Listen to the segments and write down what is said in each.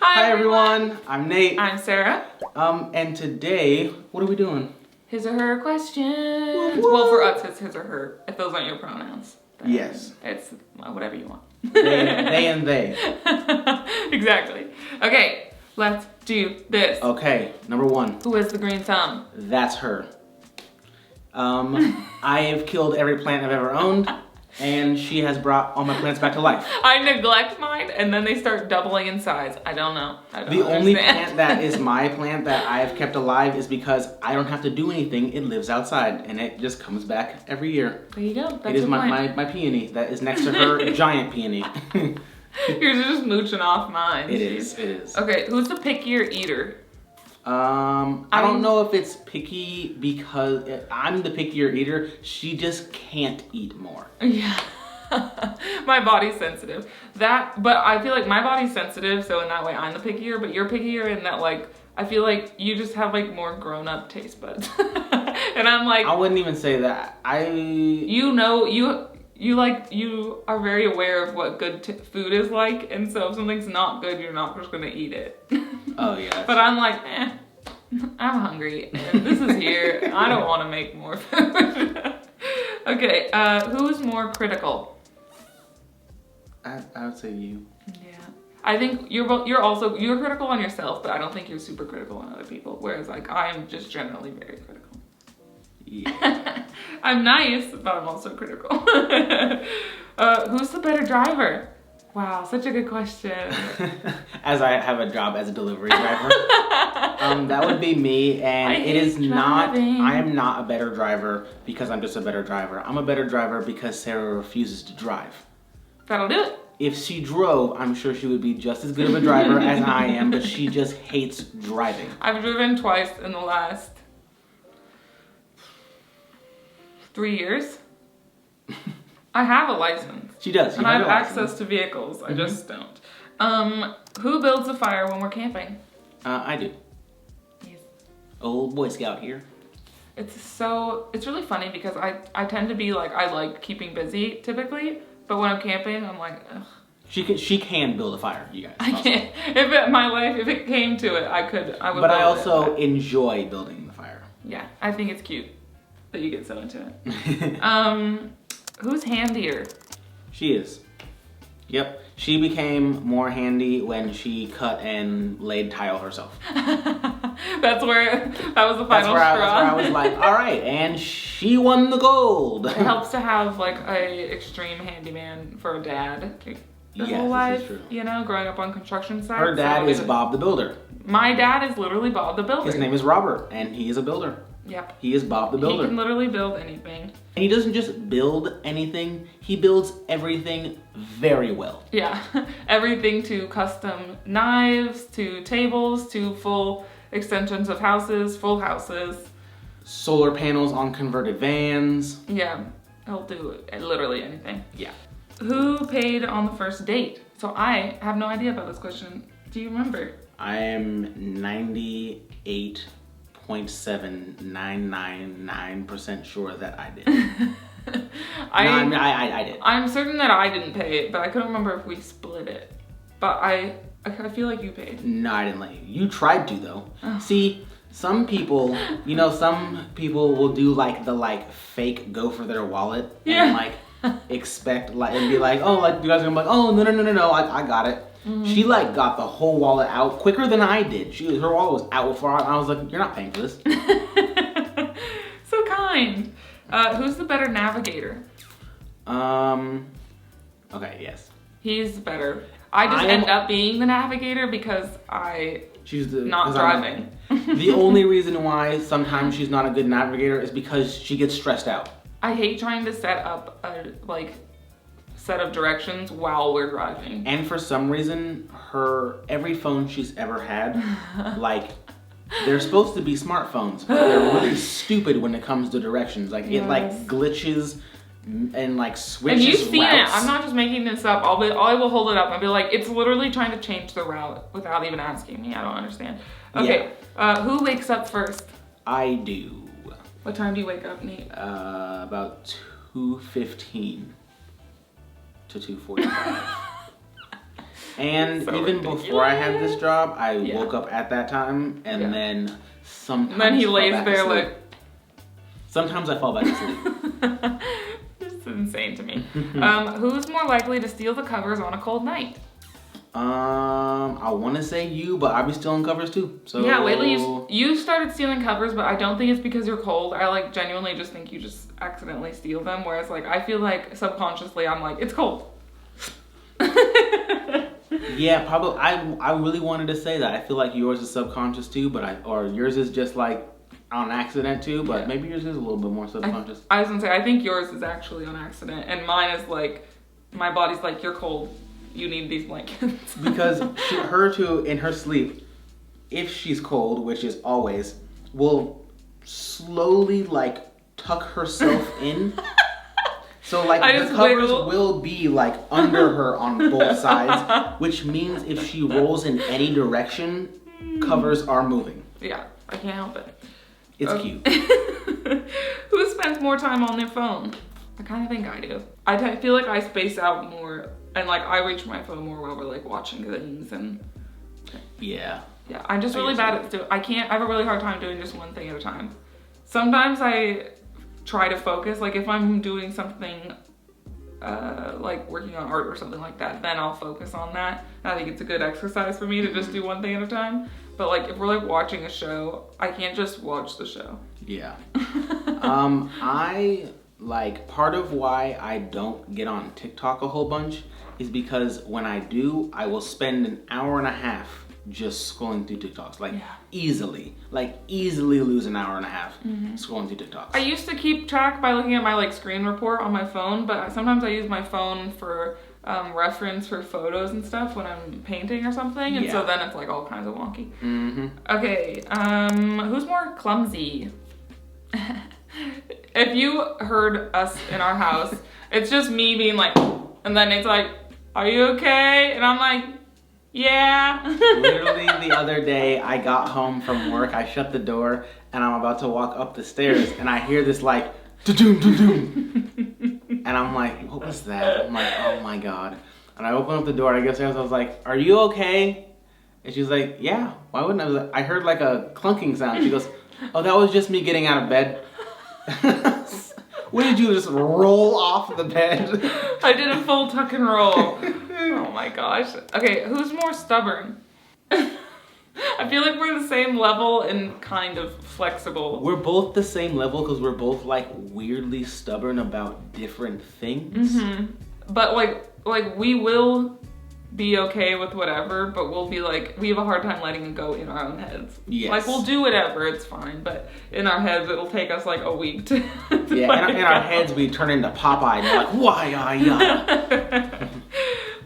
Hi everyone, I'm Nate. I'm Sarah. And today, what are we doing? His or her questions. Woo-woo. Well, for us, it's his or her. If those aren't your pronouns. Yes. It's whatever you want. They and they. Exactly. Okay, let's do this. Okay, number one. Who is the green thumb? That's her. I've killed every plant I've ever owned, and she has brought all my plants back to life. I neglect mine, and then they start doubling in size. I don't know. The only plant that is my plant that I've kept alive is because I don't have to do anything. It lives outside, and it just comes back every year. There you go. That's it is my peony that is next to her giant peony. You're just mooching off mine. It is. Okay, who's the pickier eater? I don't know if it's picky because I'm the pickier eater. She just can't eat more. Yeah. My body's sensitive. But I feel like my body's sensitive, so in that way I'm the pickier, but you're pickier in that like, I feel like you just have like more grown up taste buds. And I'm like, I wouldn't even say that. You are very aware of what good food is like, and so if something's not good, you're not just gonna eat it. Oh yeah. But I'm like, I'm hungry, and this is here. I don't want to make more food. Okay, who's more critical? I would say you. Yeah, I think you're critical on yourself, but I don't think you're super critical on other people. Whereas like I'm just generally very critical. Yeah. I'm nice, but I'm also critical. Who's the better driver? Wow, such a good question. As I have a job as a delivery driver, that would be me. And it is not. I am not a better driver because I'm just a better driver. I'm a better driver because Sarah refuses to drive. That'll do it. If she drove, I'm sure she would be just as good of a driver as I am, but she just hates driving. I've driven twice in the last 3 years. I have a license. She does. And I have access to vehicles. I just don't. Who builds a fire when we're camping? I do. Yes. Old Boy Scout here. It's really funny because I tend to be like, I like keeping busy typically, but when I'm camping, I'm like, ugh. She can build a fire, you guys. I can't. If it came to it, I would. But I also enjoy building the fire. Yeah, I think it's cute that you get so into it. Who's handier? She is. Yep. She became more handy when she cut and laid tile herself. That was the final straw. That's where I was like, all right, and she won the gold. It helps to have like a extreme handyman for a dad. Whole life, this is true. You know, growing up on construction sites. Her dad is Bob the Builder. My dad is literally Bob the Builder. His name is Robert, and he is a builder. Yep. He is Bob the Builder. He can literally build anything. And he doesn't just build anything, he builds everything very well. Yeah. Everything to custom knives, to tables, to full extensions of houses, full houses. Solar panels on converted vans. Yeah. He'll do literally anything. Yeah. Who paid on the first date? So I have no idea about this question. Do you remember? I am 98.7999% sure that I did. I did. I'm certain that I didn't pay it, but I couldn't remember if we split it. But I feel like you paid. No, I didn't let you. You tried to though. See, some people will do like the fake go for their wallet and expect and be like, oh, like you guys are gonna be like, oh no, I got it. Mm-hmm. She got the whole wallet out quicker than I did. Her wallet was out before I was like, you're not paying for this. So kind. Who's the better navigator? Okay, yes. He's better. I just end up being the navigator because she's not driving. The only reason why sometimes she's not a good navigator is because she gets stressed out. I hate trying to set up a set of directions while we're driving. And for some reason, every phone she's ever had, they're supposed to be smartphones, but they're really stupid when it comes to directions. It glitches and switches and you've seen routes. It. I'm not just making this up. I will hold it up and be like, it's literally trying to change the route without even asking me. I don't understand. Okay, who wakes up first? I do. What time do you wake up, Nate? About 2:15 to 2:45. And So even ridiculous. before I had this job, I Yeah. woke up at that time, and then sometimes. And then he fall lays back there asleep. like. Sometimes I fall back asleep. This is insane to me. Who's more likely to steal the covers on a cold night? I want to say you, but I'll be stealing covers too. So Yeah, lately you started stealing covers, but I don't think it's because you're cold. I like genuinely just think you just accidentally steal them. Whereas like I feel like subconsciously I'm like, it's cold. Yeah, probably. I really wanted to say that. I feel like yours is subconscious too, but or yours is just like on accident too. But maybe yours is a little bit more subconscious. I was gonna say I think yours is actually on accident, and mine is like my body's like, you're cold. You need these blankets. Because in her sleep, if she's cold, which is always, will slowly like tuck herself in. So like the covers will be like under her on both sides, which means if she rolls in any direction, covers are moving. Yeah, I can't help it. It's cute. Who spends more time on their phone? I kind of think I do. I feel like I space out more. And like I reach my phone more while we're like watching things and yeah, I'm just really bad at I have a really hard time doing just one thing at a time. Sometimes I try to focus, like if I'm doing something like working on art or something like that, then I'll focus on that. And I think it's a good exercise for me to just do one thing at a time. But like if we're like watching a show, I can't just watch the show. Yeah. Like part of why I don't get on TikTok a whole bunch is because when I do, I will spend an hour and a half just scrolling through TikToks. Like easily lose an hour and a half scrolling through TikToks. I used to keep track by looking at my like screen report on my phone, but sometimes I use my phone for reference for photos and stuff when I'm painting or something, and so then it's like all kinds of wonky. Okay, who's more clumsy? If you heard us in our house, it's just me being like, and then it's like, are you okay? And I'm like, yeah. Literally the other day, I got home from work, I shut the door, and I'm about to walk up the stairs, and I hear this like, da-doom, da-doom. And I'm like, what was that? I'm like, oh my God. And I open up the door, I guess I was like, are you okay? And she's like, yeah, why wouldn't I? I was like, I heard like a clunking sound. She goes, oh, that was just me getting out of bed. What did you just roll off the bed? I did a full tuck and roll. Oh my gosh. Okay, who's more stubborn? I feel like we're the same level and kind of flexible. We're both the same level because we're both like weirdly stubborn about different things. But like we will be okay with whatever, but we'll be like, we have a hard time letting it go in our own heads. Yes. Like we'll do whatever, it's fine, but in our heads it'll take us like a week to yeah, in our heads we turn into Popeye and we're like, why,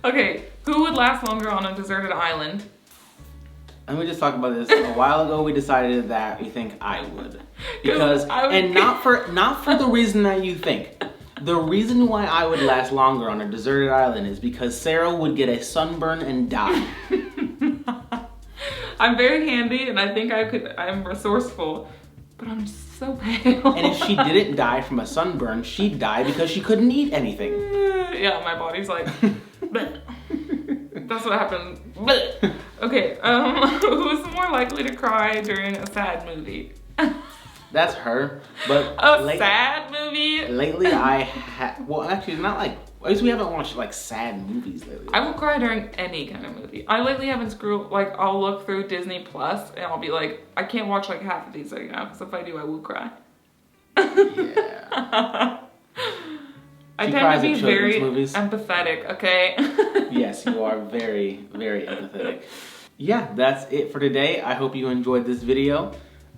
Okay, who would last longer on a deserted island? Let me just talk about this. A while ago we decided that we think I would. Because, and not for the reason that you think. The reason why I would last longer on a deserted island is because Sarah would get a sunburn and die. I'm very handy and I think I'm resourceful, but I'm just so pale. And if she didn't die from a sunburn, she'd die because she couldn't eat anything. Yeah, my body's like, bleh. That's what happens. Bleh. Okay, who's more likely to cry during a sad movie? That's her, but sad movie? Lately well actually not like, at least we haven't watched like sad movies lately. I will cry during any kind of movie. I lately haven't like I'll look through Disney Plus and I'll be like, I can't watch like half of these right now because if I do I will cry. Yeah. I tend to be very empathetic, okay? Yes, you are very, very empathetic. Yeah, that's it for today. I hope you enjoyed this video.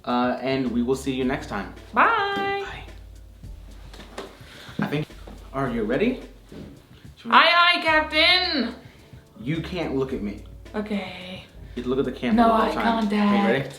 And we will see you next time. Bye. Bye. Are you ready? Aye, Captain. You can't look at me. Okay. You look at the camera. No the whole eye time. contact. Okay, ready?